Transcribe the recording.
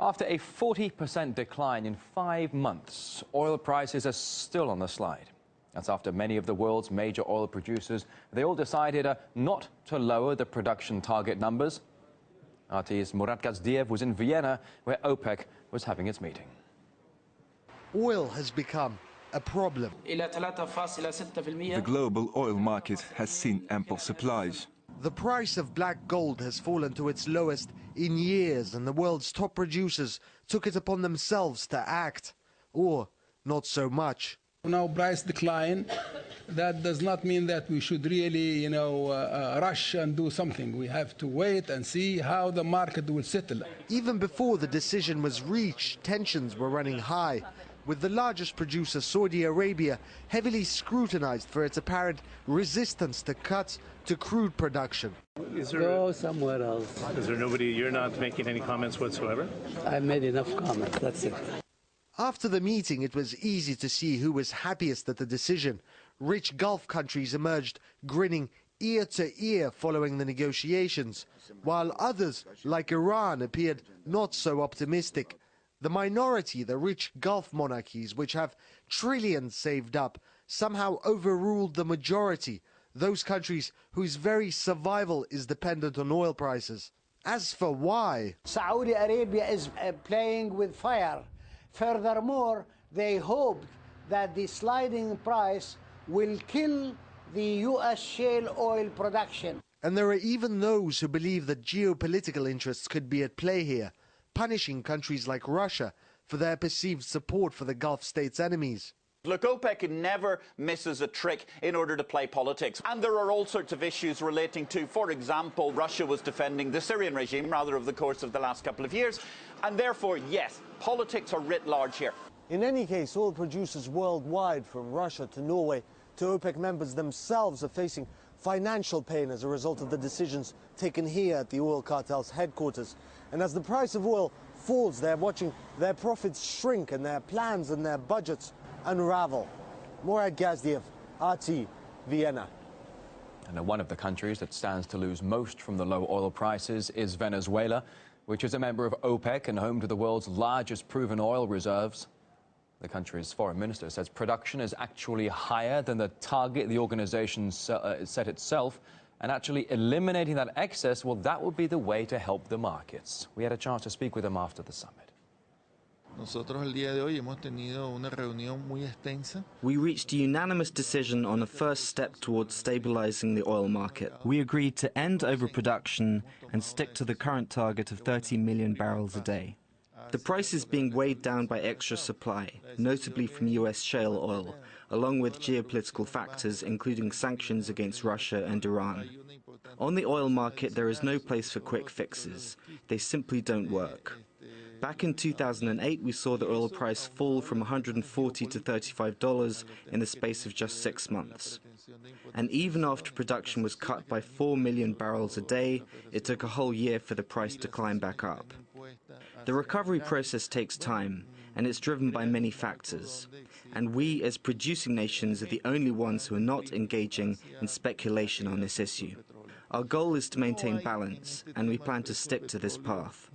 After a 40% decline in 5 months, oil prices are still on the slide. That's after many of the world's major oil producers, they all decided not to lower the production target numbers. RT's Murat Gazdiev was in Vienna, where OPEC was having its meeting. Oil has become a problem. The global oil market has seen ample supplies. The price of black gold has fallen to its lowest in years, and the world's top producers took it upon themselves to act. Or not so much. Now price decline, that does not mean that we should really, rush and do something. We have to wait and see how the market will settle. Even before the decision was reached, tensions were running high, with the largest producer, Saudi Arabia, heavily scrutinized for its apparent resistance to cuts to crude production. Go somewhere else. Is there nobody, you're not making any comments whatsoever? I made enough comments, that's it. After the meeting, it was easy to see who was happiest at the decision. Rich Gulf countries emerged grinning ear to ear following the negotiations, while others, like Iran, appeared not so optimistic. The minority, the rich Gulf monarchies, which have trillions saved up, somehow overruled the majority, those countries whose very survival is dependent on oil prices. As for why, Saudi Arabia is playing with fire. Furthermore, they hoped that the sliding price will kill the U.S. shale oil production. And there are even those who believe that geopolitical interests could be at play here, punishing countries like Russia for their perceived support for the Gulf states' enemies. Look, OPEC never misses a trick in order to play politics. And there are all sorts of issues relating to, for example, Russia was defending the Syrian regime, rather, over the course of the last couple of years. And therefore, yes, politics are writ large here. In any case, oil producers worldwide, from Russia to Norway to OPEC members themselves, are facing financial pain as a result of the decisions taken here at the oil cartel's headquarters. And as the price of oil falls, they're watching their profits shrink and their plans and their budgets unravel. Murat Gazdiev, RT, Vienna. And one of the countries that stands to lose most from the low oil prices is Venezuela, which is a member of OPEC and home to the world's largest proven oil reserves. The country's foreign minister says production is actually higher than the target the organization set itself, and actually eliminating that excess, well, that would be the way to help the markets. We had a chance to speak with him after the summit. We reached a unanimous decision on a first step towards stabilizing the oil market. We agreed to end overproduction and stick to the current target of 30 million barrels a day. The price is being weighed down by extra supply, notably from U.S. shale oil, along with geopolitical factors including sanctions against Russia and Iran. On the oil market, there is no place for quick fixes. They simply don't work. Back in 2008, we saw the oil price fall from $140 to $35 in the space of just 6 months. And even after production was cut by 4 million barrels a day, it took a whole year for the price to climb back up. The recovery process takes time, and it's driven by many factors. And we, as producing nations, are the only ones who are not engaging in speculation on this issue. Our goal is to maintain balance, and we plan to stick to this path.